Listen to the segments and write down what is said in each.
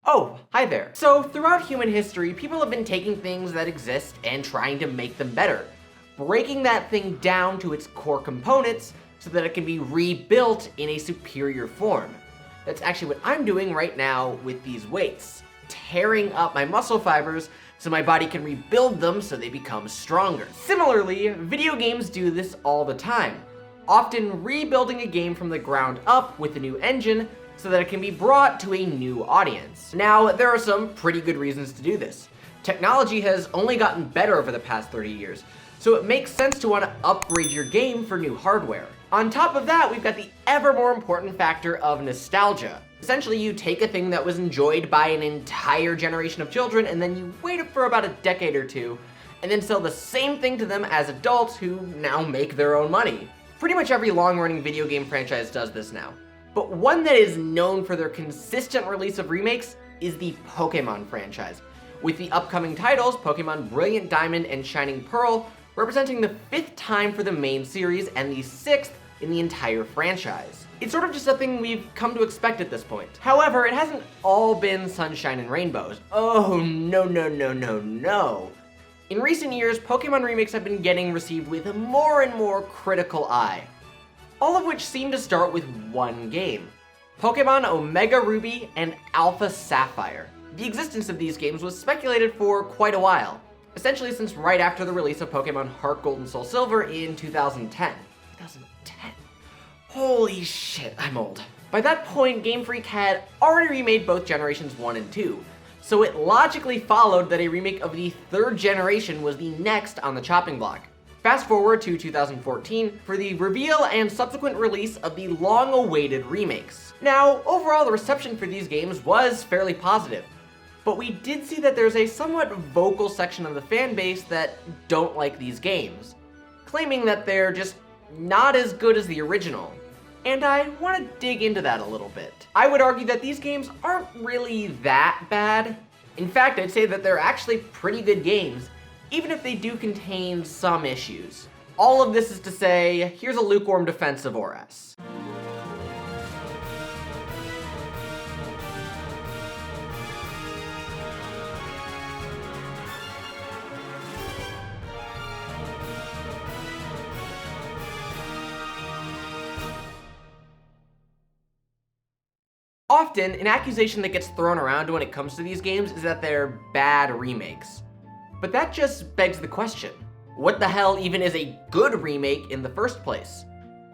Oh, hi there. So throughout human history, people have been taking things that exist and trying to make them better, breaking that thing down to its core components so that it can be rebuilt in a superior form. That's actually what I'm doing right now with these weights, tearing up my muscle fibers so my body can rebuild them so they become stronger. Similarly, video games do this all the time, often rebuilding a game from the ground up with a new engine so that it can be brought to a new audience. Now, there are some pretty good reasons to do this. Technology has only gotten better over the past 30 years, so it makes sense to want to upgrade your game for new hardware. On top of that, we've got the ever more important factor of nostalgia. Essentially, you take a thing that was enjoyed by an entire generation of children, and then you wait for about a decade or two, and then sell the same thing to them as adults who now make their own money. Pretty much every long-running video game franchise does this now. But one that is known for their consistent release of remakes is the Pokémon franchise, with the upcoming titles Pokémon Brilliant Diamond and Shining Pearl representing the 5th time for the main series and the 6th in the entire franchise. It's sort of just a thing we've come to expect at this point. However, it hasn't all been sunshine and rainbows. Oh, no. In recent years, Pokémon remakes have been getting received with a more and more critical eye, all of which seem to start with one game, Pokémon Omega Ruby and Alpha Sapphire. The existence of these games was speculated for quite a while, essentially since right after the release of Pokémon Heart Gold and Soul Silver in 2010. 2010? Holy shit, I'm old. By that point, Game Freak had already remade both generations 1 and 2, so it logically followed that a remake of the 3rd generation was the next on the chopping block. Fast forward to 2014 for the reveal and subsequent release of the long-awaited remakes. Now, overall the reception for these games was fairly positive, but we did see that there's a somewhat vocal section of the fan base that don't like these games, claiming that they're just not as good as the original. And I want to dig into that a little bit. I would argue that these games aren't really that bad. In fact, I'd say that they're actually pretty good games, even if they do contain some issues. All of this is to say, here's a lukewarm defense of ORAS. Often, an accusation that gets thrown around when it comes to these games is that they're bad remakes. But that just begs the question, what the hell even is a good remake in the first place?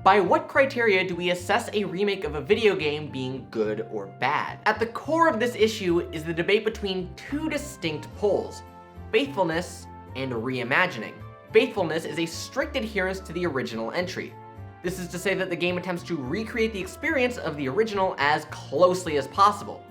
By what criteria do we assess a remake of a video game being good or bad? At the core of this issue is the debate between two distinct poles, faithfulness and reimagining. Faithfulness is a strict adherence to the original entry. This is to say that the game attempts to recreate the experience of the original as closely as possible,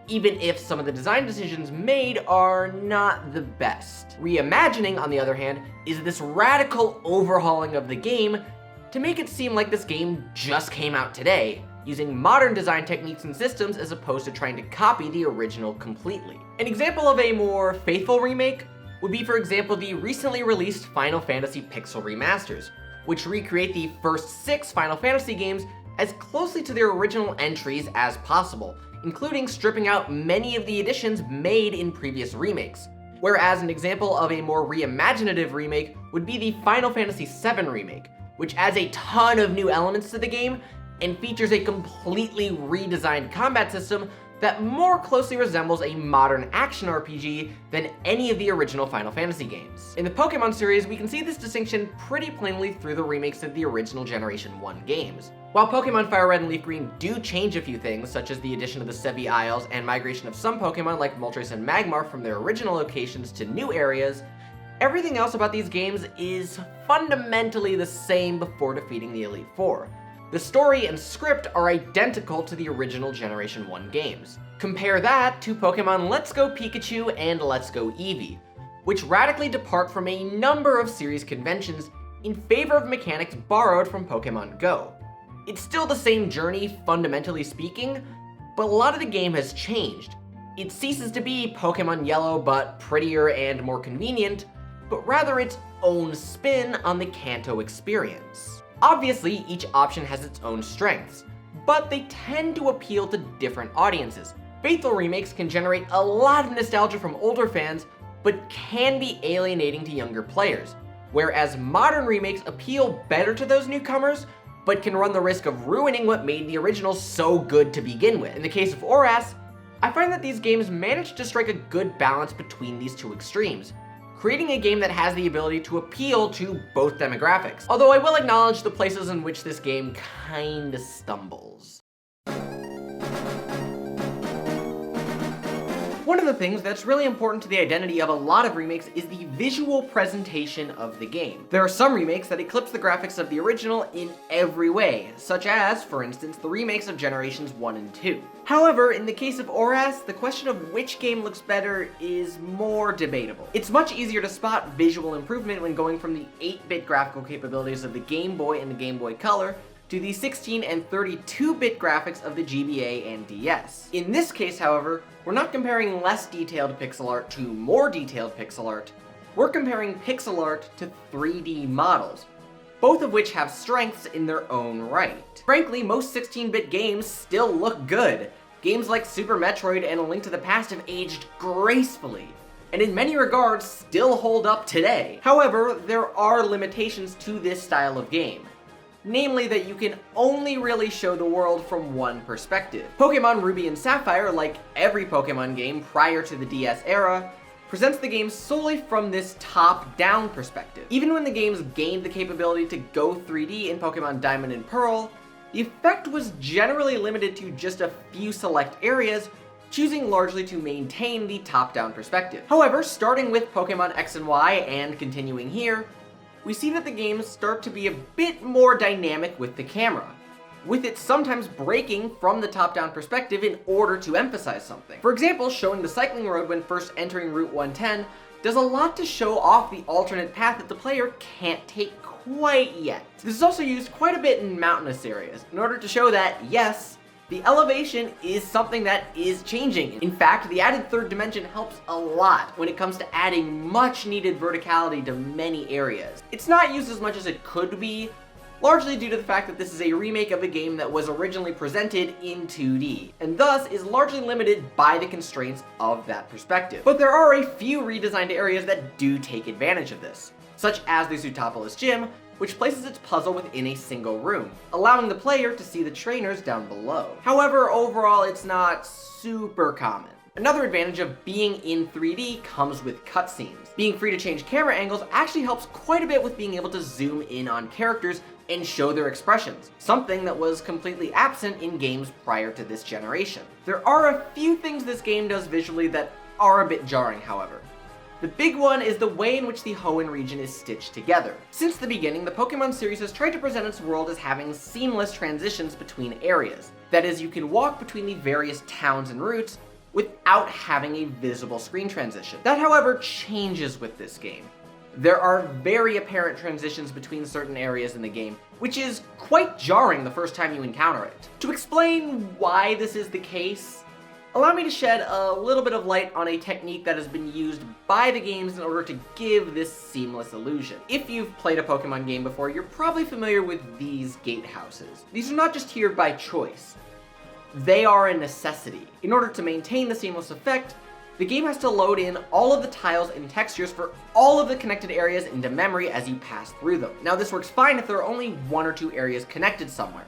even if some of the design decisions made are not the best. Reimagining, on the other hand, is this radical overhauling of the game to make it seem like this game just came out today, using modern design techniques and systems as opposed to trying to copy the original completely. An example of a more faithful remake would be, for example, the recently released Final Fantasy Pixel Remasters, which recreate the first 6 Final Fantasy games as closely to their original entries as possible, including stripping out many of the additions made in previous remakes. Whereas an example of a more reimaginative remake would be the Final Fantasy VII Remake, which adds a ton of new elements to the game and features a completely redesigned combat system that more closely resembles a modern action RPG than any of the original Final Fantasy games. In the Pokémon series, we can see this distinction pretty plainly through the remakes of the original Generation 1 games. While Pokémon Fire Red and Leaf Green do change a few things, such as the addition of the Sevi Isles and migration of some Pokémon like Moltres and Magmar from their original locations to new areas, everything else about these games is fundamentally the same before defeating the Elite Four. The story and script are identical to the original Generation 1 games. Compare that to Pokémon Let's Go Pikachu and Let's Go Eevee, which radically depart from a number of series conventions in favor of mechanics borrowed from Pokémon Go. It's still the same journey, fundamentally speaking, but a lot of the game has changed. It ceases to be Pokémon Yellow but prettier and more convenient, but rather its own spin on the Kanto experience. Obviously, each option has its own strengths, but they tend to appeal to different audiences, Faithful remakes can generate a lot of nostalgia from older fans, but can be alienating to younger players, whereas modern remakes appeal better to those newcomers, but can run the risk of ruining what made the original so good to begin with. In the case of ORAS, I find that these games manage to strike a good balance between these two extremes, creating a game that has the ability to appeal to both demographics. Although I will acknowledge the places in which this game kinda stumbles. One of the things that's really important to the identity of a lot of remakes is the visual presentation of the game. There are some remakes that eclipse the graphics of the original in every way, such as, for instance, the remakes of Generations 1 and 2. However, in the case of ORAS, the question of which game looks better is more debatable. It's much easier to spot visual improvement when going from the 8-bit graphical capabilities of the Game Boy and the Game Boy Color to the 16 and 32-bit graphics of the GBA and DS. In this case, however, we're not comparing less detailed pixel art to more detailed pixel art. We're comparing pixel art to 3D models, both of which have strengths in their own right. Frankly, most 16-bit games still look good. Games like Super Metroid and A Link to the Past have aged gracefully, and in many regards still hold up today. However, there are limitations to this style of game. Namely that you can only really show the world from one perspective. Pokémon Ruby and Sapphire, like every Pokémon game prior to the DS era, presents the game solely from this top-down perspective. Even when the games gained the capability to go 3D in Pokémon Diamond and Pearl, the effect was generally limited to just a few select areas, choosing largely to maintain the top-down perspective. However, starting with Pokémon X and Y and continuing here, we see that the games start to be a bit more dynamic with the camera, with it sometimes breaking from the top-down perspective in order to emphasize something. For example, showing the cycling road when first entering Route 110 does a lot to show off the alternate path that the player can't take quite yet. This is also used quite a bit in mountainous areas, in order to show that, yes, the elevation is something that is changing. In fact, the added third dimension helps a lot when it comes to adding much needed verticality to many areas. It's not used as much as it could be, largely due to the fact that this is a remake of a game that was originally presented in 2D, and thus is largely limited by the constraints of that perspective. But there are a few redesigned areas that do take advantage of this, such as the Zootopolis Gym, which places its puzzle within a single room, allowing the player to see the trainers down below. However, overall, it's not super common. Another advantage of being in 3D comes with cutscenes. Being free to change camera angles actually helps quite a bit with being able to zoom in on characters and show their expressions, something that was completely absent in games prior to this generation. There are a few things this game does visually that are a bit jarring, however. The big one is the way in which the Hoenn region is stitched together. Since the beginning, the Pokémon series has tried to present its world as having seamless transitions between areas. That is, you can walk between the various towns and routes without having a visible screen transition. That, however, changes with this game. There are very apparent transitions between certain areas in the game, which is quite jarring the first time you encounter it. To explain why this is the case, allow me to shed a little bit of light on a technique that has been used by the games in order to give this seamless illusion. If you've played a Pokemon game before, you're probably familiar with these gatehouses. These are not just here by choice. They are a necessity. In order to maintain the seamless effect, the game has to load in all of the tiles and textures for all of the connected areas into memory as you pass through them. Now, this works fine if there are only one or two areas connected somewhere,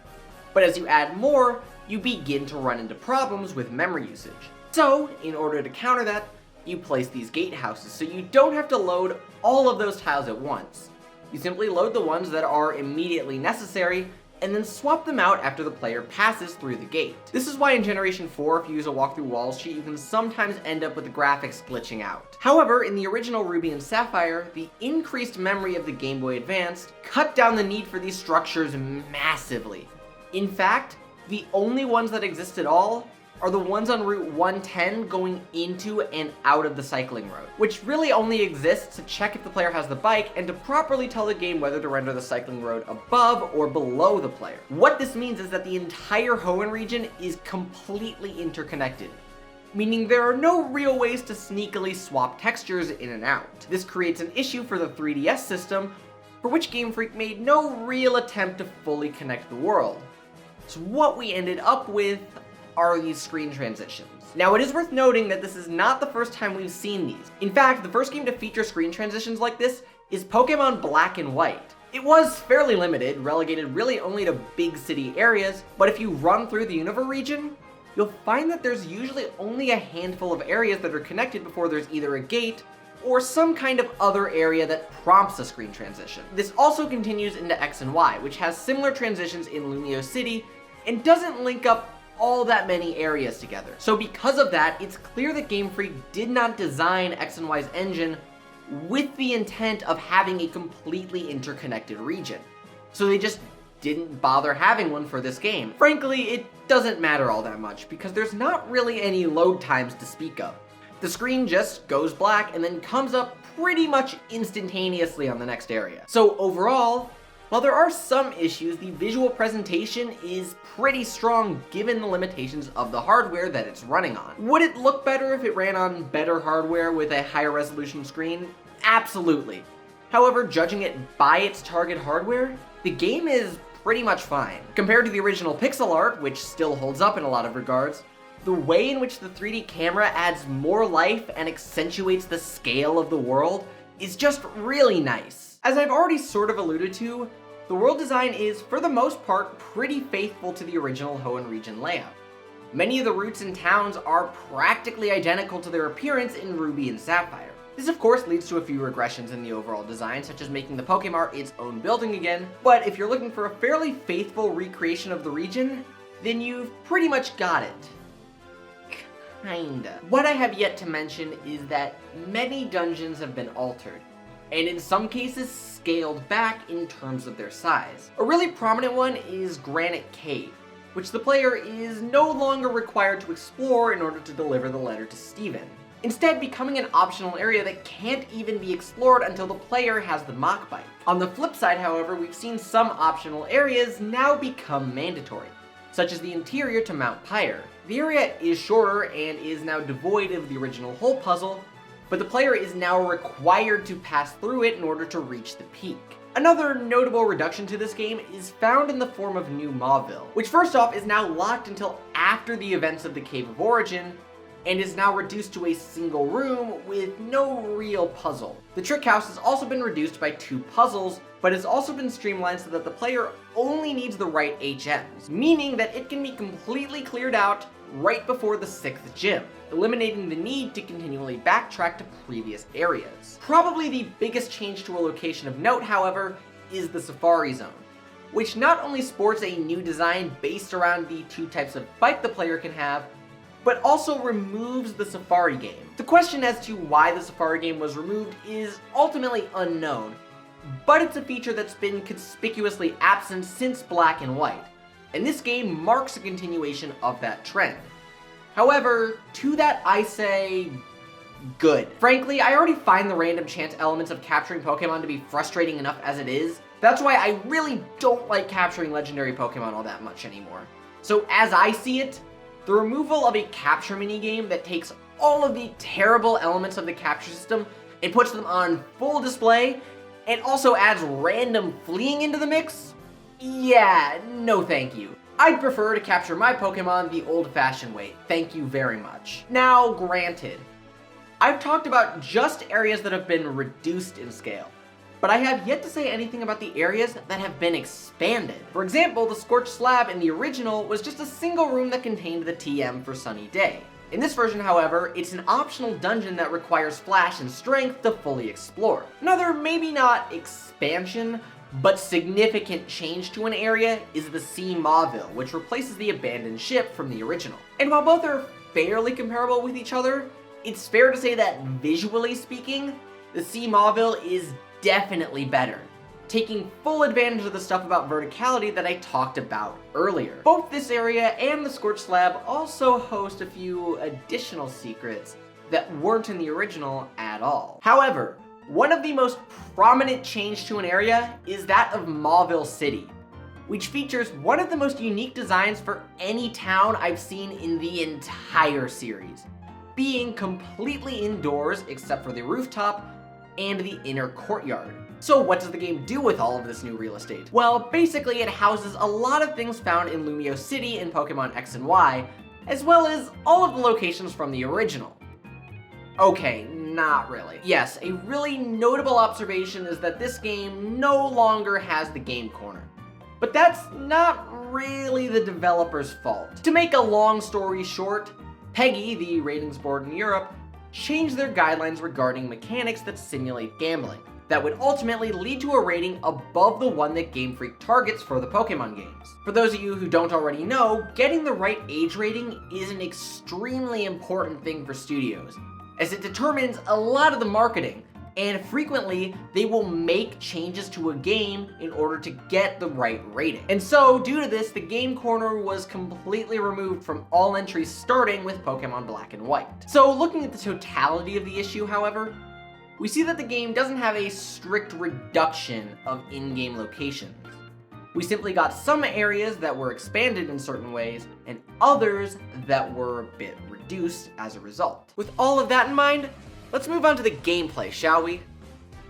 but as you add more, you begin to run into problems with memory usage. So, in order to counter that, you place these gatehouses so you don't have to load all of those tiles at once. You simply load the ones that are immediately necessary, and then swap them out after the player passes through the gate. This is why in Generation 4, if you use a walkthrough walls sheet, you can sometimes end up with the graphics glitching out. However, in the original Ruby and Sapphire, the increased memory of the Game Boy Advance cut down the need for these structures massively. In fact, the only ones that exist at all are the ones on Route 110 going into and out of the cycling road, which really only exists to check if the player has the bike and to properly tell the game whether to render the cycling road above or below the player. What this means is that the entire Hoenn region is completely interconnected, meaning there are no real ways to sneakily swap textures in and out. This creates an issue for the 3DS system, for which Game Freak made no real attempt to fully connect the world. So what we ended up with are these screen transitions. Now, it is worth noting that this is not the first time we've seen these. In fact, the first game to feature screen transitions like this is Pokémon Black and White. It was fairly limited, relegated really only to big city areas, but if you run through the Unova region, you'll find that there's usually only a handful of areas that are connected before there's either a gate or some kind of other area that prompts a screen transition. This also continues into X and Y, which has similar transitions in Lumio City and doesn't link up all that many areas together. So because of that, it's clear that Game Freak did not design X and Y's engine with the intent of having a completely interconnected region. So they just didn't bother having one for this game. Frankly, it doesn't matter all that much because there's not really any load times to speak of. The screen just goes black and then comes up pretty much instantaneously on the next area. So overall, while there are some issues, the visual presentation is pretty strong given the limitations of the hardware that it's running on. Would it look better if it ran on better hardware with a higher resolution screen? Absolutely. However, judging it by its target hardware, the game is pretty much fine. Compared to the original pixel art, which still holds up in a lot of regards, the way in which the 3D camera adds more life and accentuates the scale of the world is just really nice. As I've already sort of alluded to, the world design is, for the most part, pretty faithful to the original Hoenn region layout. Many of the routes and towns are practically identical to their appearance in Ruby and Sapphire. This of course leads to a few regressions in the overall design, such as making the Pokémon its own building again, but if you're looking for a fairly faithful recreation of the region, then you've pretty much got it. Kinda. What I have yet to mention is that many dungeons have been altered, and in some cases scaled back in terms of their size. A really prominent one is Granite Cave, which the player is no longer required to explore in order to deliver the letter to Steven, instead becoming an optional area that can't even be explored until the player has the Mach Bike. On the flip side, however, we've seen some optional areas now become mandatory, such as the interior to Mount Pyre. The area is shorter and is now devoid of the original hole puzzle, but the player is now required to pass through it in order to reach the peak. Another notable reduction to this game is found in the form of New Mauville, which first off is now locked until after the events of the Cave of Origin, and is now reduced to a single room with no real puzzle. The Trick House has also been reduced by 2 puzzles, but has also been streamlined so that the player only needs the right HMs, meaning that it can be completely cleared out right before the 6th gym, eliminating the need to continually backtrack to previous areas. Probably the biggest change to a location of note, however, is the Safari Zone, which not only sports a new design based around the 2 types of bike the player can have, but also removes the Safari game. The question as to why the Safari game was removed is ultimately unknown, but it's a feature that's been conspicuously absent since Black and White, and this game marks a continuation of that trend. However, to that I say, good. Frankly, I already find the random chance elements of capturing Pokemon to be frustrating enough as it is. That's why I really don't like capturing legendary Pokemon all that much anymore. So as I see it, the removal of a capture minigame that takes all of the terrible elements of the capture system and puts them on full display, and also adds random fleeing into the mix? Yeah, no thank you. I'd prefer to capture my Pokemon the old-fashioned way, thank you very much. Now, granted, I've talked about just areas that have been reduced in scale, but I have yet to say anything about the areas that have been expanded. For example, the Scorched Slab in the original was just a single room that contained the TM for Sunny Day. In this version, however, it's an optional dungeon that requires Flash and Strength to fully explore. Another maybe not expansion, but significant change to an area is the Sea Mauville, which replaces the abandoned ship from the original. And while both are fairly comparable with each other, it's fair to say that visually speaking, the Sea Mauville is definitely better, taking full advantage of the stuff about verticality that I talked about earlier. Both this area and the Scorched Slab also host a few additional secrets that weren't in the original at all. However, one of the most prominent change to an area is that of Mauville City, which features one of the most unique designs for any town I've seen in the entire series, being completely indoors except for the rooftop and the inner courtyard. So what does the game do with all of this new real estate? Well, basically it houses a lot of things found in Lumio City in Pokemon X and Y, as well as all of the locations from the original. Okay, not really. Yes, a really notable observation is that this game no longer has the game corner. But that's not really the developer's fault. To make a long story short, PEGI, the ratings board in Europe, changed their guidelines regarding mechanics that simulate gambling, that would ultimately lead to a rating above the one that Game Freak targets for the Pokemon games. For those of you who don't already know, getting the right age rating is an extremely important thing for studios, as it determines a lot of the marketing, and frequently they will make changes to a game in order to get the right rating. And so, due to this, the game corner was completely removed from all entries starting with Pokemon Black and White. So, looking at the totality of the issue, however, we see that the game doesn't have a strict reduction of in-game locations. We simply got some areas that were expanded in certain ways, and others that were a bit reduced as a result. With all of that in mind, let's move on to the gameplay, shall we?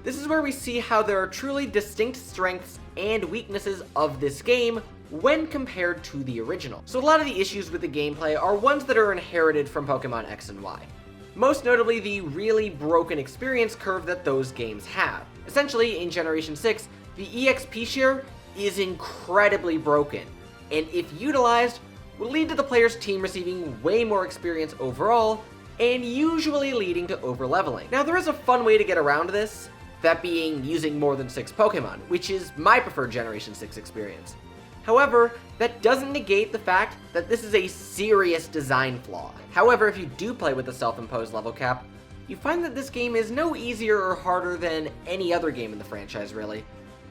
This is where we see how there are truly distinct strengths and weaknesses of this game when compared to the original. So a lot of the issues with the gameplay are ones that are inherited from Pokemon X and Y. Most notably, the really broken experience curve that those games have. Essentially, in Generation 6, the EXP share is incredibly broken, and if utilized, will lead to the player's team receiving way more experience overall, and usually leading to over-leveling. Now, there is a fun way to get around this, that being using more than 6 Pokemon, which is my preferred Generation 6 experience. However, that doesn't negate the fact that this is a serious design flaw. However, if you do play with the self-imposed level cap, you find that this game is no easier or harder than any other game in the franchise, really.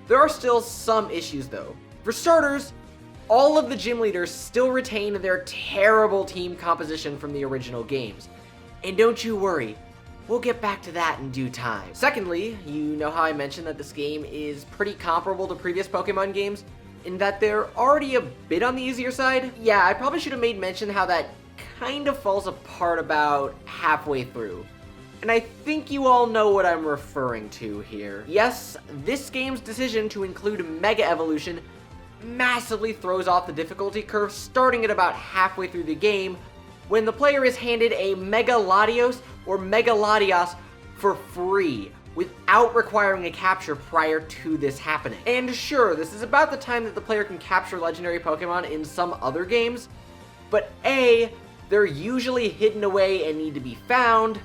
There are still some issues, though. For starters, all of the gym leaders still retain their terrible team composition from the original games. And don't you worry, we'll get back to that in due time. Secondly, you know how I mentioned that this game is pretty comparable to previous Pokemon games, in that they're already a bit on the easier side? Yeah, I probably should have made mention how that kind of falls apart about halfway through. And I think you all know what I'm referring to here. Yes, this game's decision to include Mega Evolution massively throws off the difficulty curve starting at about halfway through the game, when the player is handed a Mega Latios or Mega Latias for free, without requiring a capture prior to this happening. And sure, this is about the time that the player can capture legendary Pokemon in some other games, but A, they're usually hidden away and need to be found,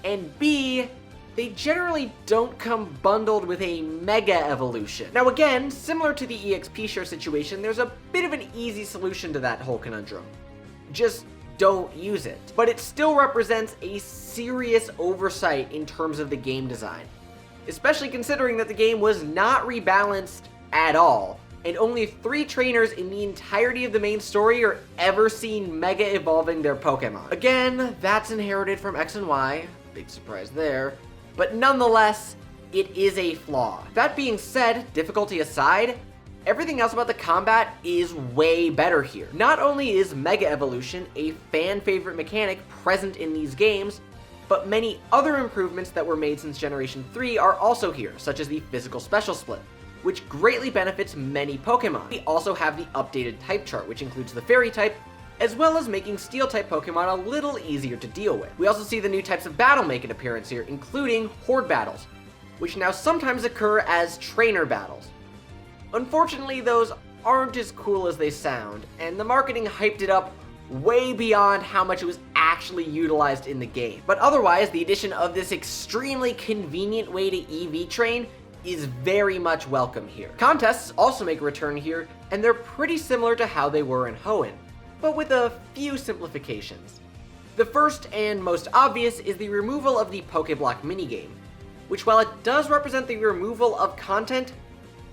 and B, they generally don't come bundled with a Mega Evolution. Now again, similar to the EXP share situation, there's a bit of an easy solution to that whole conundrum. Just don't use it. But it still represents a serious oversight in terms of the game design, especially considering that the game was not rebalanced at all, and only 3 trainers in the entirety of the main story are ever seen Mega evolving their Pokemon. Again, that's inherited from X and Y, big surprise there, but nonetheless, it is a flaw. That being said, difficulty aside, everything else about the combat is way better here. Not only is Mega Evolution a fan favorite mechanic present in these games, but many other improvements that were made since Generation 3 are also here, such as the physical special split, which greatly benefits many Pokemon. We also have the updated type chart, which includes the Fairy type, as well as making Steel type Pokemon a little easier to deal with. We also see the new types of battle make an appearance here, including Horde battles, which now sometimes occur as trainer battles. Unfortunately, those aren't as cool as they sound, and the marketing hyped it up way beyond how much it was actually utilized in the game. But otherwise, the addition of this extremely convenient way to EV train is very much welcome here. Contests also make a return here, and they're pretty similar to how they were in Hoenn, but with a few simplifications. The first and most obvious is the removal of the Pokéblock minigame, which, while it does represent the removal of content,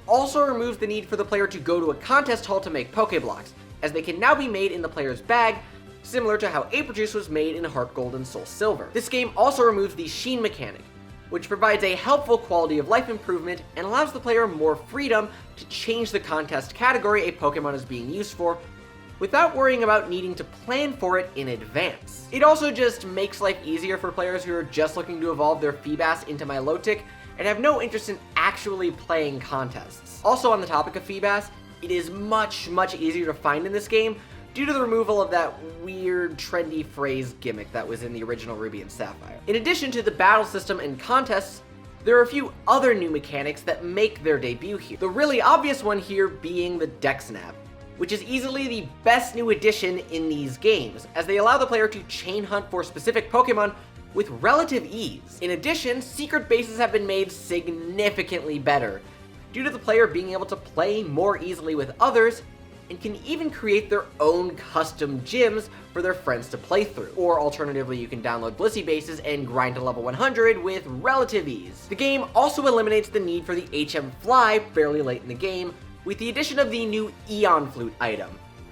also removes the need for the player to go to a contest hall to make Pokéblocks, as they can now be made in the player's bag, similar to how Aper Juice was made in Heart Gold and Soul Silver. This game also removes the Sheen mechanic, which provides a helpful quality of life improvement and allows the player more freedom to change the contest category a Pokemon is being used for, without worrying about needing to plan for it in advance. It also just makes life easier for players who are just looking to evolve their Feebas into Milotic and have no interest in actually playing contests. Also on the topic of Feebas, it is much easier to find in this game due to the removal of that weird, trendy phrase gimmick that was in the original Ruby and Sapphire. In addition to the battle system and contests, there are a few other new mechanics that make their debut here. The really obvious one here being the deck snap, which is easily the best new addition in these games, as they allow the player to chain hunt for specific Pokemon with relative ease. In addition, secret bases have been made significantly better, due to the player being able to play more easily with others, and can even create their own custom gyms for their friends to play through. Or alternatively, you can download Blissey bases and grind to level 100 with relative ease. The game also eliminates the need for the HM Fly fairly late in the game, with the addition of the new Eon Flute item,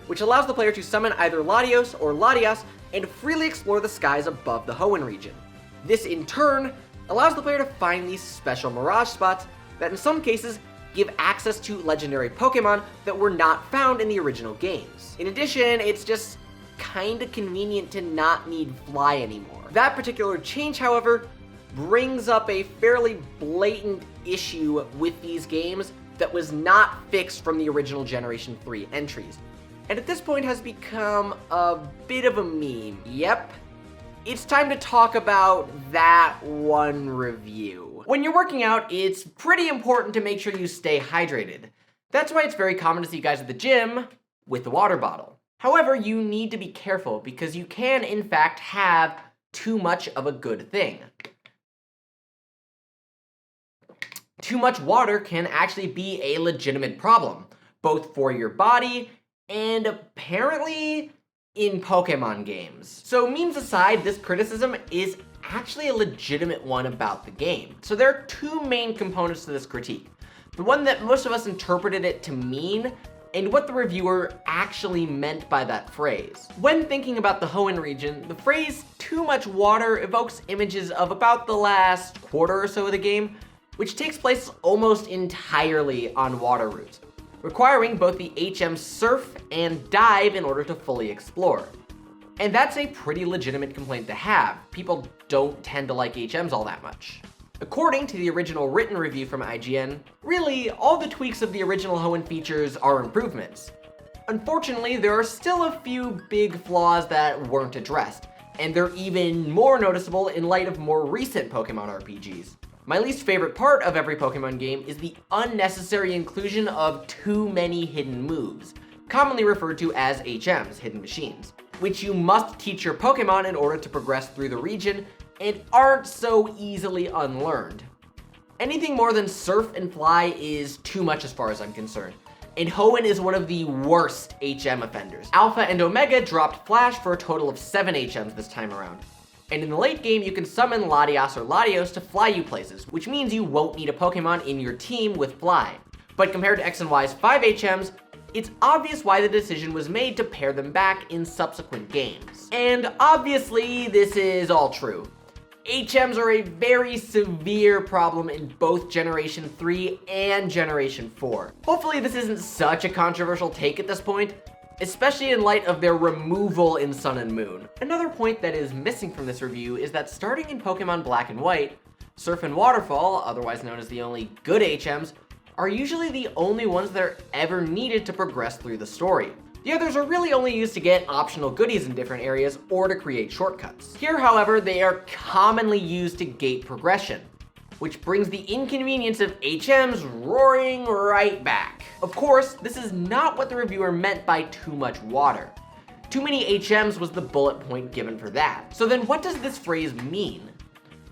which allows the player to summon either Latios or Latias and freely explore the skies above the Hoenn region. This in turn allows the player to find these special mirage spots that in some cases give access to legendary Pokemon that were not found in the original games. In addition, it's just kinda convenient to not need Fly anymore. That particular change, however, brings up a fairly blatant issue with these games that was not fixed from the original Generation 3 entries, and at this point has become a bit of a meme. Yep, it's time to talk about that one review. When you're working out, it's pretty important to make sure you stay hydrated. That's why it's very common to see guys at the gym with the water bottle. However, you need to be careful because you can, in fact, have too much of a good thing. Too much water can actually be a legitimate problem, both for your body and apparently in Pokemon games. So memes aside, this criticism is actually a legitimate one about the game. So there are two main components to this critique. The one that most of us interpreted it to mean, and what the reviewer actually meant by that phrase. When thinking about the Hoenn region, the phrase "too much water" evokes images of about the last quarter or so of the game, which takes place almost entirely on water routes, requiring both the HM Surf and Dive in order to fully explore. And that's a pretty legitimate complaint to have. People don't tend to like HMs all that much. According to the original written review from IGN, really, all the tweaks of the original Hoenn features are improvements. Unfortunately, there are still a few big flaws that weren't addressed, and they're even more noticeable in light of more recent Pokemon RPGs. My least favorite part of every Pokemon game is the unnecessary inclusion of too many hidden moves, commonly referred to as HMs, hidden machines, which you must teach your Pokemon in order to progress through the region and aren't so easily unlearned. Anything more than Surf and Fly is too much as far as I'm concerned, and Hoenn is one of the worst HM offenders. Alpha and Omega dropped Flash for a total of 7 HMs this time around. And in the late game, you can summon Latias or Latios to fly you places, which means you won't need a Pokemon in your team with Fly. But compared to X and Y's 5 HMs, it's obvious why the decision was made to pair them back in subsequent games. And obviously, this is all true. HMs are a very severe problem in both Generation 3 and Generation 4. Hopefully this isn't such a controversial take at this point, especially in light of their removal in Sun and Moon. Another point that is missing from this review is that starting in Pokemon Black and White, Surf and Waterfall, otherwise known as the only good HMs, are usually the only ones that are ever needed to progress through the story. The others are really only used to get optional goodies in different areas or to create shortcuts. Here, however, they are commonly used to gate progression, which brings the inconvenience of HMs roaring right back. Of course, this is not what the reviewer meant by too much water. Too many HMs was the bullet point given for that. So then what does this phrase mean?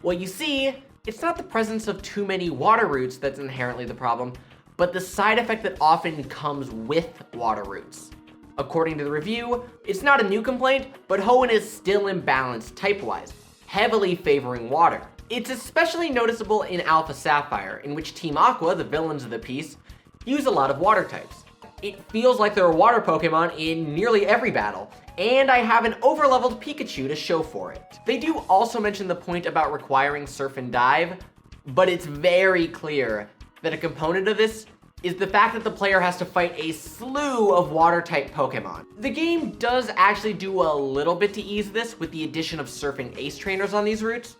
Well, you see, it's not the presence of too many water routes that's inherently the problem, but the side effect that often comes with water routes. According to the review, it's not a new complaint, but Hoenn is still imbalanced type-wise, heavily favoring water. It's especially noticeable in Alpha Sapphire, in which Team Aqua, the villains of the piece, use a lot of water types. It feels like there are water Pokemon in nearly every battle, and I have an overleveled Pikachu to show for it. They do also mention the point about requiring Surf and Dive, but it's very clear that a component of this is the fact that the player has to fight a slew of water-type Pokemon. The game does actually do a little bit to ease this with the addition of surfing ace trainers on these routes,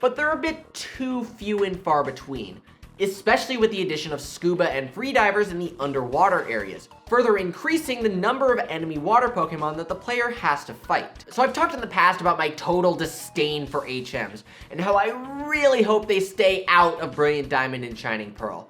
but they're a bit too few and far between, especially with the addition of scuba and freedivers in the underwater areas, further increasing the number of enemy water Pokemon that the player has to fight. So I've talked in the past about my total disdain for HMs, and how I really hope they stay out of Brilliant Diamond and Shining Pearl.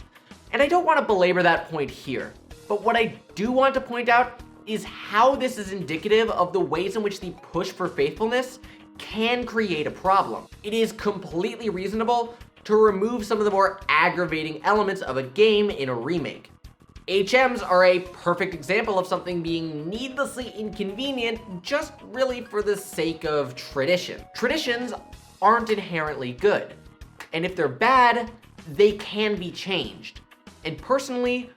And I don't want to belabor that point here, but what I do want to point out is how this is indicative of the ways in which the push for faithfulness can create a problem. It is completely reasonable to remove some of the more aggravating elements of a game in a remake. HMs are a perfect example of something being needlessly inconvenient just really for the sake of tradition. Traditions aren't inherently good, and if they're bad, they can be changed. And personally,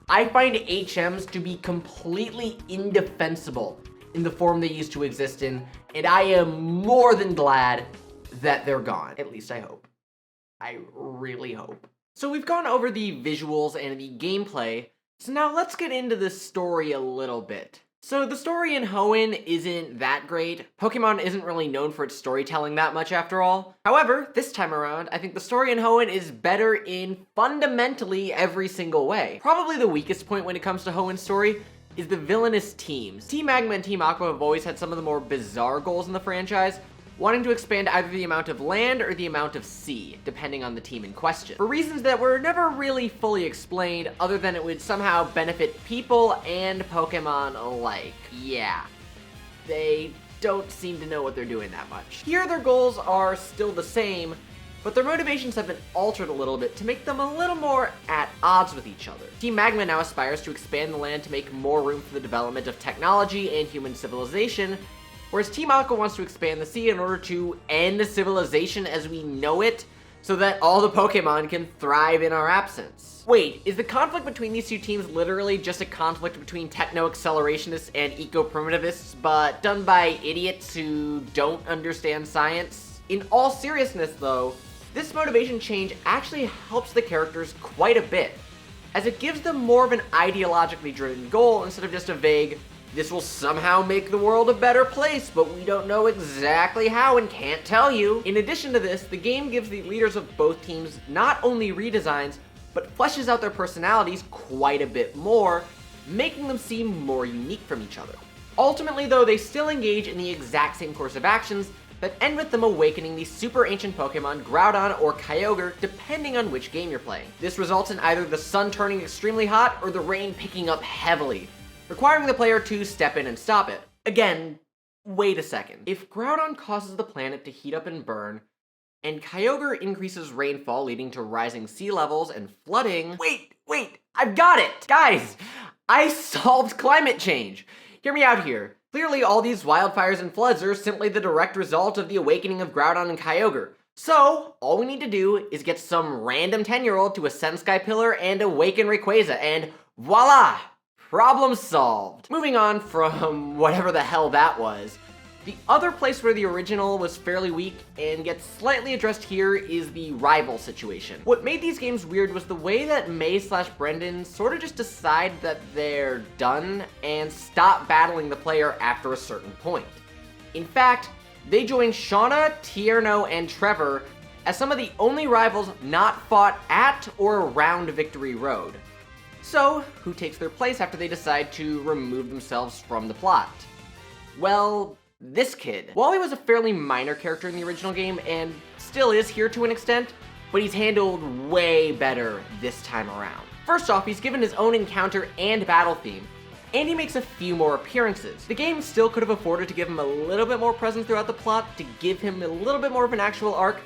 I find HMs to be completely indefensible in the form they used to exist in, and I am more than glad that they're gone. At least I hope. I really hope. So we've gone over the visuals and the gameplay, so now let's get into the story a little bit. So the story in Hoenn isn't that great. Pokemon isn't really known for its storytelling that much after all. However, this time around, I think the story in Hoenn is better in fundamentally every single way. Probably the weakest point when it comes to Hoenn's story is the villainous teams. Team Magma and Team Aqua have always had some of the more bizarre goals in the franchise, wanting to expand either the amount of land or the amount of sea, depending on the team in question, for reasons that were never really fully explained, other than it would somehow benefit people and Pokemon alike. Yeah, they don't seem to know what they're doing that much. Here their goals are still the same, but their motivations have been altered a little bit to make them a little more at odds with each other. Team Magma now aspires to expand the land to make more room for the development of technology and human civilization, whereas Team Aqua wants to expand the sea in order to end civilization as we know it, so that all the Pokemon can thrive in our absence. Wait, is the conflict between these two teams literally just a conflict between techno-accelerationists and eco-primitivists, but done by idiots who don't understand science? In all seriousness though, this motivation change actually helps the characters quite a bit, as it gives them more of an ideologically driven goal instead of just a vague, this will somehow make the world a better place, but we don't know exactly how and can't tell you. In addition to this, the game gives the leaders of both teams not only redesigns, but fleshes out their personalities quite a bit more, making them seem more unique from each other. Ultimately though, they still engage in the exact same course of actions that end with them awakening the super ancient Pokemon Groudon or Kyogre, depending on which game you're playing. This results in either the sun turning extremely hot or the rain picking up heavily, requiring the player to step in and stop it. Again, wait a second. If Groudon causes the planet to heat up and burn, and Kyogre increases rainfall leading to rising sea levels and flooding— Wait, I've got it! Guys, I solved climate change! Hear me out here. Clearly all these wildfires and floods are simply the direct result of the awakening of Groudon and Kyogre. So, all we need to do is get some random 10-year-old to ascend Sky Pillar and awaken Rayquaza, and voila! Problem solved. Moving on from whatever the hell that was, the other place where the original was fairly weak and gets slightly addressed here is the rival situation. What made these games weird was the way that May/Brendan sort of just decide that they're done and stop battling the player after a certain point. In fact, they join Shauna, Tierno, and Trevor as some of the only rivals not fought at or around Victory Road. So, who takes their place after they decide to remove themselves from the plot? Well, this kid. Wally was a fairly minor character in the original game, and still is here to an extent, but he's handled way better this time around. First off, he's given his own encounter and battle theme, and he makes a few more appearances. The game still could have afforded to give him a little bit more presence throughout the plot, to give him a little bit more of an actual arc,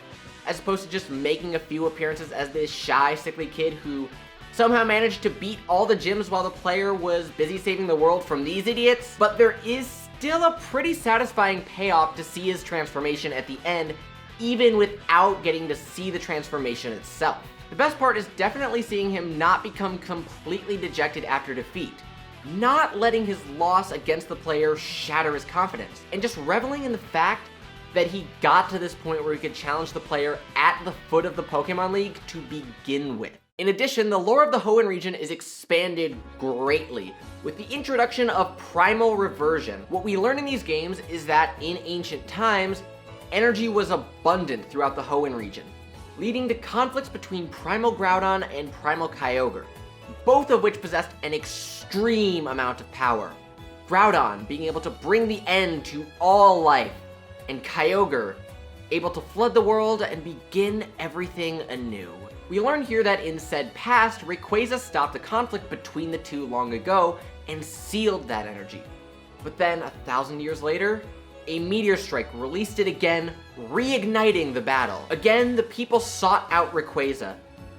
as opposed to just making a few appearances as this shy, sickly kid who somehow managed to beat all the gyms while the player was busy saving the world from these idiots. But there is still a pretty satisfying payoff to see his transformation at the end, even without getting to see the transformation itself. The best part is definitely seeing him not become completely dejected after defeat, not letting his loss against the player shatter his confidence, and just reveling in the fact that he got to this point where he could challenge the player at the foot of the Pokemon League to begin with. In addition, the lore of the Hoenn region is expanded greatly with the introduction of primal reversion. What we learn in these games is that in ancient times, energy was abundant throughout the Hoenn region, leading to conflicts between Primal Groudon and Primal Kyogre, both of which possessed an extreme amount of power. Groudon being able to bring the end to all life, and Kyogre able to flood the world and begin everything anew. We learn here that in said past, Rayquaza stopped the conflict between the two long ago and sealed that energy. But then, 1,000 years later, a meteor strike released it again, reigniting the battle. Again, the people sought out Rayquaza,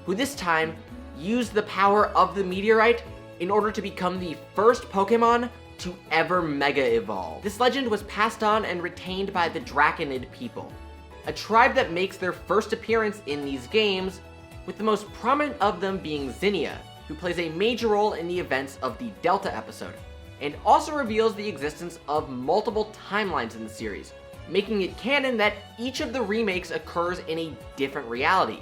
who this time used the power of the meteorite in order to become the first Pokemon to ever Mega Evolve. This legend was passed on and retained by the Draconid people, a tribe that makes their first appearance in these games, with the most prominent of them being Zinnia, who plays a major role in the events of the Delta episode, and also reveals the existence of multiple timelines in the series, making it canon that each of the remakes occurs in a different reality,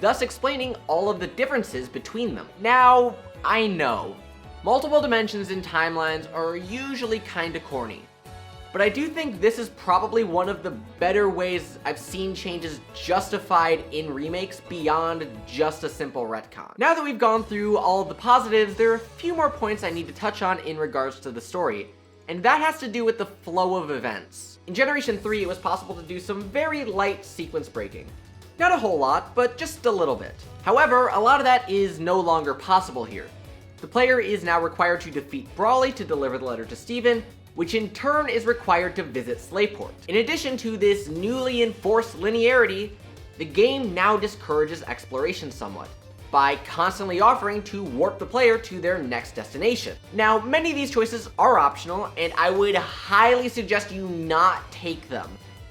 thus explaining all of the differences between them. Now, I know, multiple dimensions in timelines are usually kinda corny, but I do think this is probably one of the better ways I've seen changes justified in remakes beyond just a simple retcon. Now that we've gone through all of the positives, there are a few more points I need to touch on in regards to the story, and that has to do with the flow of events. In Generation 3, it was possible to do some very light sequence breaking. Not a whole lot, but just a little bit. However, a lot of that is no longer possible here. The player is now required to defeat Brawly to deliver the letter to Steven, which in turn is required to visit Slayport. In addition to this newly enforced linearity, the game now discourages exploration somewhat, by constantly offering to warp the player to their next destination. Now, many of these choices are optional, and I would highly suggest you not take them,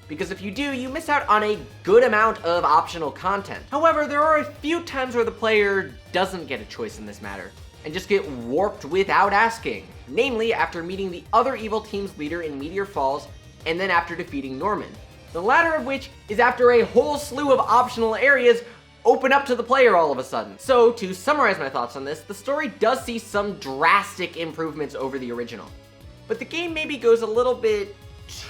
because if you do, you miss out on a good amount of optional content. However, there are a few times where the player doesn't get a choice in this matter, and just get warped without asking. Namely, after meeting the other evil team's leader in Meteor Falls, and then after defeating Norman. The latter of which is after a whole slew of optional areas open up to the player all of a sudden. So, to summarize my thoughts on this, the story does see some drastic improvements over the original. But the game maybe goes a little bit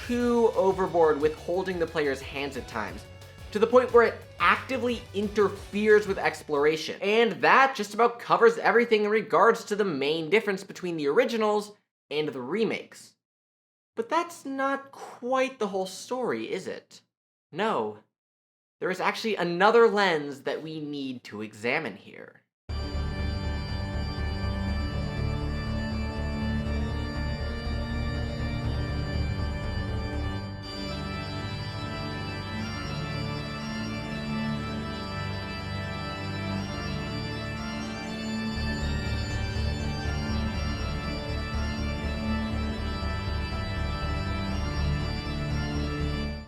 too overboard with holding the player's hands at times, to the point where it actively interferes with exploration. And that just about covers everything in regards to the main difference between the originals and the remakes. But that's not quite the whole story, is it? No. There is actually another lens that we need to examine here.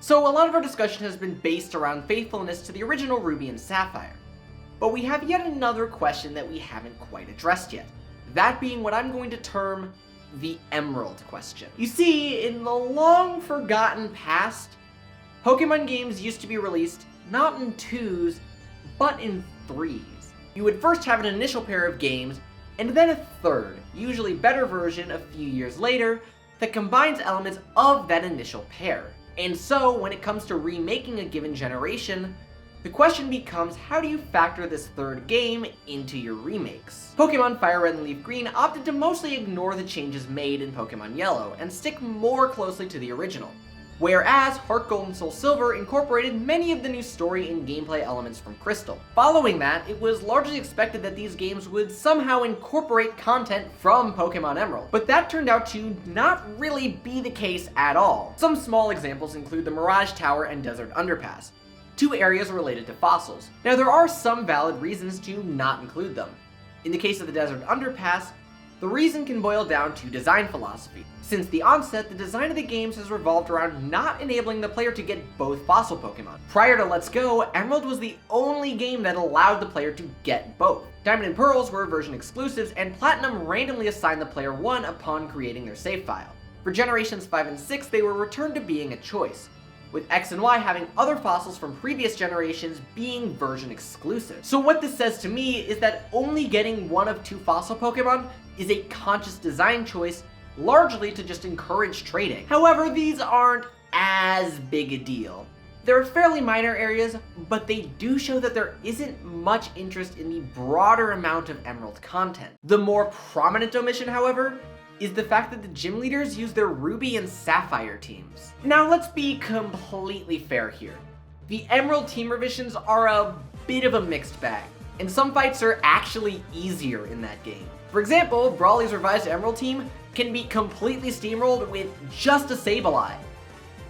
So a lot of our discussion has been based around faithfulness to the original Ruby and Sapphire. But we have yet another question that we haven't quite addressed yet. That being what I'm going to term the Emerald question. You see, in the long forgotten past, Pokemon games used to be released not in 2s, but in 3s. You would first have an initial pair of games, and then a third, usually better version a few years later, that combines elements of that initial pair. And so, when it comes to remaking a given generation, the question becomes, how do you factor this third game into your remakes? Pokemon Fire Red and Leaf Green opted to mostly ignore the changes made in Pokemon Yellow and stick more closely to the original, whereas Heart Gold and Soul Silver incorporated many of the new story and gameplay elements from Crystal. Following that, it was largely expected that these games would somehow incorporate content from Pokemon Emerald, but that turned out to not really be the case at all. Some small examples include the Mirage Tower and Desert Underpass, two areas related to fossils. Now, there are some valid reasons to not include them. In the case of the Desert Underpass, the reason can boil down to design philosophy. Since the onset, the design of the games has revolved around not enabling the player to get both fossil Pokemon. Prior to Let's Go, Emerald was the only game that allowed the player to get both. Diamond and Pearls were version exclusives, and Platinum randomly assigned the player one upon creating their save file. For Generations 5 and 6, they were returned to being a choice, with X and Y having other fossils from previous generations being version exclusive. So what this says to me is that only getting one of two fossil Pokemon is a conscious design choice, largely to just encourage trading. However, these aren't as big a deal, They're fairly minor areas, but they do show that there isn't much interest in the broader amount of Emerald content. The more prominent omission, however, is the fact that the gym leaders use their Ruby and Sapphire teams. Now let's be completely fair here. The Emerald team revisions are a bit of a mixed bag, and some fights are actually easier in that game. For example, Brawly's revised Emerald team can be completely steamrolled with just a Sableye.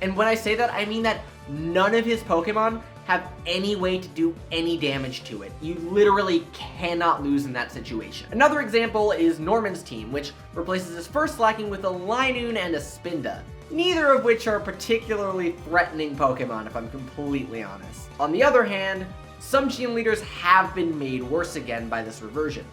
And when I say that, I mean that none of his Pokemon have any way to do any damage to it. You literally cannot lose in that situation. Another example is Norman's team, which replaces his first Slacking with a Linoon and a Spinda, neither of which are particularly threatening Pokemon, if I'm completely honest. On the other hand, some gym leaders have been made worse again by this reversion.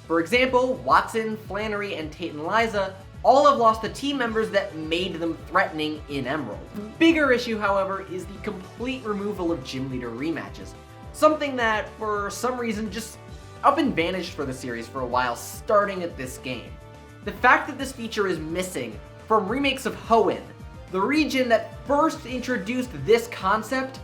For example, Watson, Flannery, and Tate and Liza all have lost the team members that made them threatening in Emerald. The bigger issue, however, is the complete removal of gym leader rematches, something that, for some reason, just up and vanished for the series for a while starting at this game. The fact that this feature is missing from remakes of Hoenn, the region that first introduced this concept,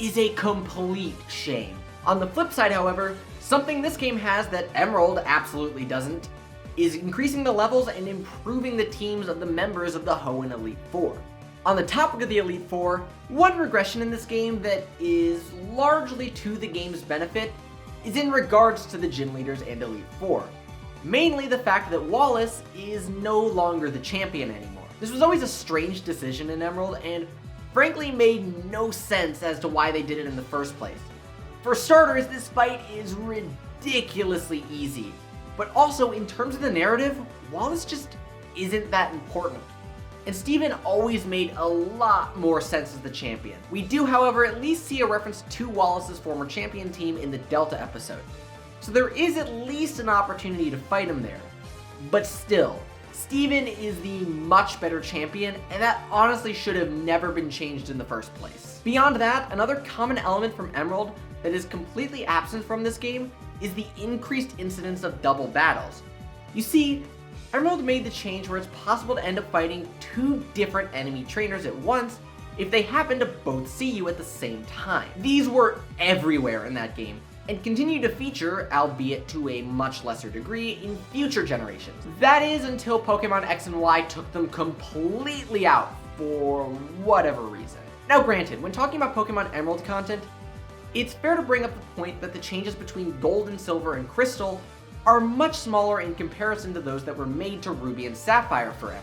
is a complete shame. On the flip side, however, something this game has that Emerald absolutely doesn't is increasing the levels and improving the teams of the members of the Hoenn Elite Four. On the topic of the Elite Four, one regression in this game that is largely to the game's benefit is in regards to the gym leaders and Elite Four. Mainly the fact that Wallace is no longer the champion anymore. This was always a strange decision in Emerald and frankly made no sense as to why they did it in the first place. For starters, this fight is ridiculously easy. But also, in terms of the narrative, Wallace just isn't that important. And Steven always made a lot more sense as the champion. We do, however, at least see a reference to Wallace's former champion team in the Delta episode. So there is at least an opportunity to fight him there. But still, Steven is the much better champion, and that honestly should have never been changed in the first place. Beyond that, another common element from Emerald that is completely absent from this game is the increased incidence of double battles. You see, Emerald made the change where it's possible to end up fighting two different enemy trainers at once if they happen to both see you at the same time. These were everywhere in that game, and continue to feature, albeit to a much lesser degree, in future generations. That is until Pokemon X and Y took them completely out for whatever reason. Now granted, when talking about Pokemon Emerald content, it's fair to bring up the point that the changes between Gold and Silver and Crystal are much smaller in comparison to those that were made to Ruby and Sapphire for Emerald.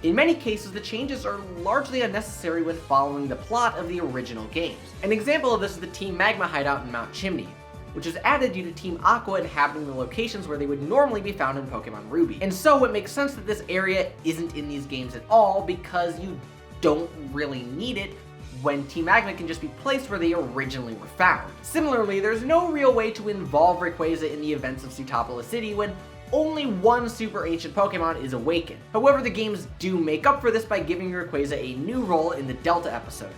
In many cases, the changes are largely unnecessary when following the plot of the original games. An example of this is the Team Magma hideout in Mount Chimney, which is added due to Team Aqua inhabiting the locations where they would normally be found in Pokemon Ruby. And so it makes sense that this area isn't in these games at all because you don't really need it when Team Magma can just be placed where they originally were found. Similarly, there's no real way to involve Rayquaza in the events of Sootopolis City when only one super ancient Pokemon is awakened. However, the games do make up for this by giving Rayquaza a new role in the Delta episode,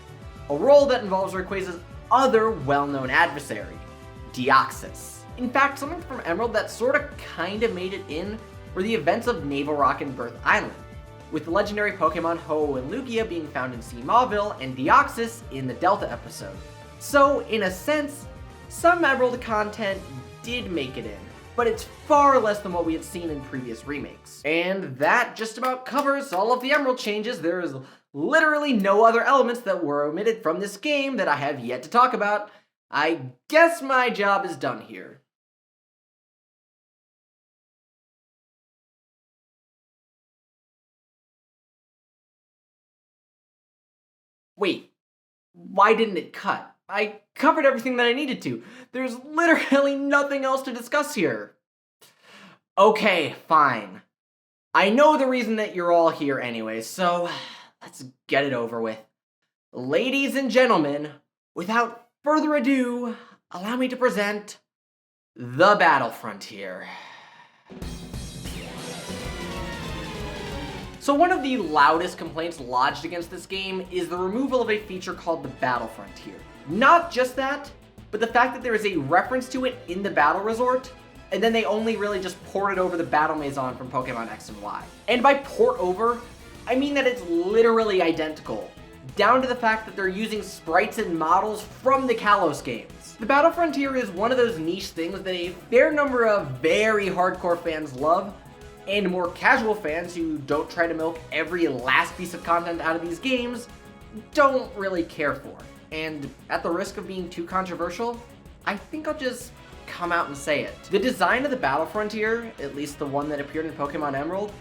a role that involves Rayquaza's other well-known adversary, Deoxys. In fact, something from Emerald that sorta kinda made it in were the events of Naval Rock and Birth Island, with the legendary Pokemon Ho and Lugia being found in Sea Mauville and Deoxys in the Delta episode. So, in a sense, some Emerald content did make it in, but it's far less than what we had seen in previous remakes. And that just about covers all of the Emerald changes. There is literally no other elements that were omitted from this game that I have yet to talk about. I guess my job is done here. Wait, why didn't it cut? I covered everything that I needed to. There's literally nothing else to discuss here. Okay, fine. I know the reason that you're all here anyway, so let's get it over with. Ladies and gentlemen, without further ado, allow me to present the Battle Frontier. So one of the loudest complaints lodged against this game is the removal of a feature called the Battle Frontier. Not just that, but the fact that there is a reference to it in the Battle Resort, and then they only really just ported over the Battle Maison from Pokemon X and Y. And by port over, I mean that it's literally identical, down to the fact that they're using sprites and models from the Kalos games. The Battle Frontier is one of those niche things that a fair number of very hardcore fans love, and more casual fans who don't try to milk every last piece of content out of these games don't really care for. And at the risk of being too controversial, I think I'll just come out and say it. The design of the Battle Frontier, at least the one that appeared in Pokemon Emerald,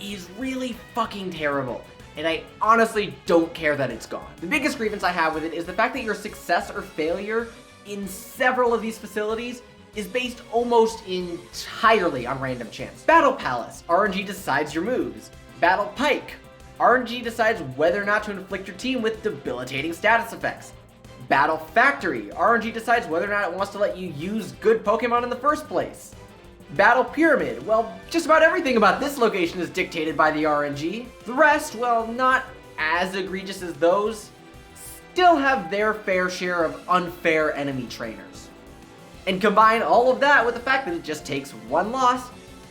is really fucking terrible, and I honestly don't care that it's gone. The biggest grievance I have with it is the fact that your success or failure in several of these facilities is based almost entirely on random chance. Battle Palace, RNG decides your moves. Battle Pike, RNG decides whether or not to inflict your team with debilitating status effects. Battle Factory, RNG decides whether or not it wants to let you use good Pokemon in the first place. Battle Pyramid, well, just about everything about this location is dictated by the RNG. The rest, well, not as egregious as those, still have their fair share of unfair enemy trainers. And combine all of that with the fact that it just takes one loss,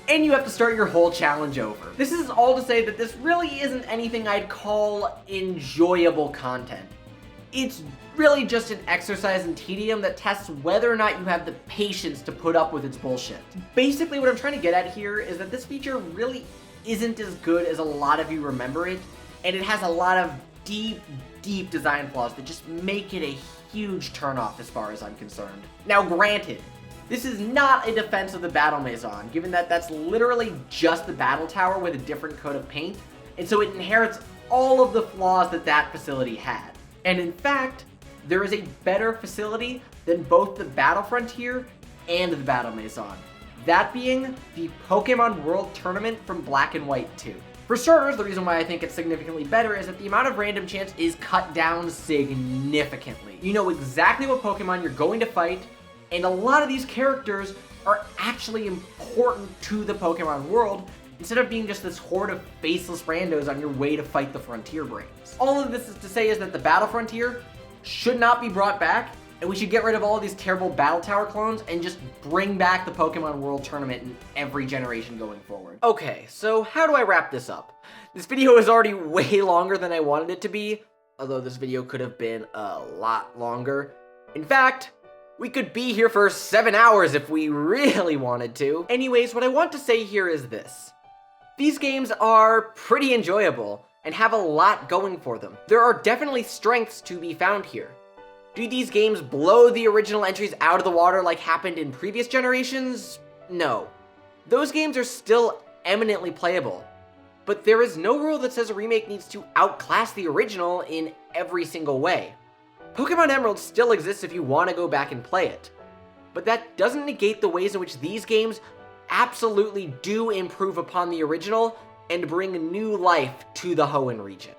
and you have to start your whole challenge over. This is all to say that this really isn't anything I'd call enjoyable content. It's really just an exercise in tedium that tests whether or not you have the patience to put up with its bullshit. Basically, what I'm trying to get at here is that this feature really isn't as good as a lot of you remember it, and it has a lot of deep design flaws that just make it a huge turnoff as far as I'm concerned. Now granted, this is not a defense of the Battle Maison, given that that's literally just the battle tower with a different coat of paint, and so it inherits all of the flaws that that facility had. And in fact, there is a better facility than both the Battle Frontier and the Battle Maison. That being the Pokemon World Tournament from Black and White 2. For starters, the reason why I think it's significantly better is that the amount of random chance is cut down significantly. You know exactly what Pokemon you're going to fight, and a lot of these characters are actually important to the Pokemon world, instead of being just this horde of faceless randos on your way to fight the Frontier Brains. All of this is to say is that the Battle Frontier should not be brought back, and we should get rid of all of these terrible Battle Tower clones and just bring back the Pokemon World Tournament in every generation going forward. Okay, so how do I wrap this up? This video is already way longer than I wanted it to be, although this video could have been a lot longer. In fact, we could be here for 7 hours if we really wanted to. Anyways, what I want to say here is this. These games are pretty enjoyable and have a lot going for them. There are definitely strengths to be found here. Do these games blow the original entries out of the water like happened in previous generations? No. Those games are still eminently playable, but there is no rule that says a remake needs to outclass the original in every single way. Pokemon Emerald still exists if you want to go back and play it, but that doesn't negate the ways in which these games absolutely do improve upon the original and bring new life to the Hoenn region.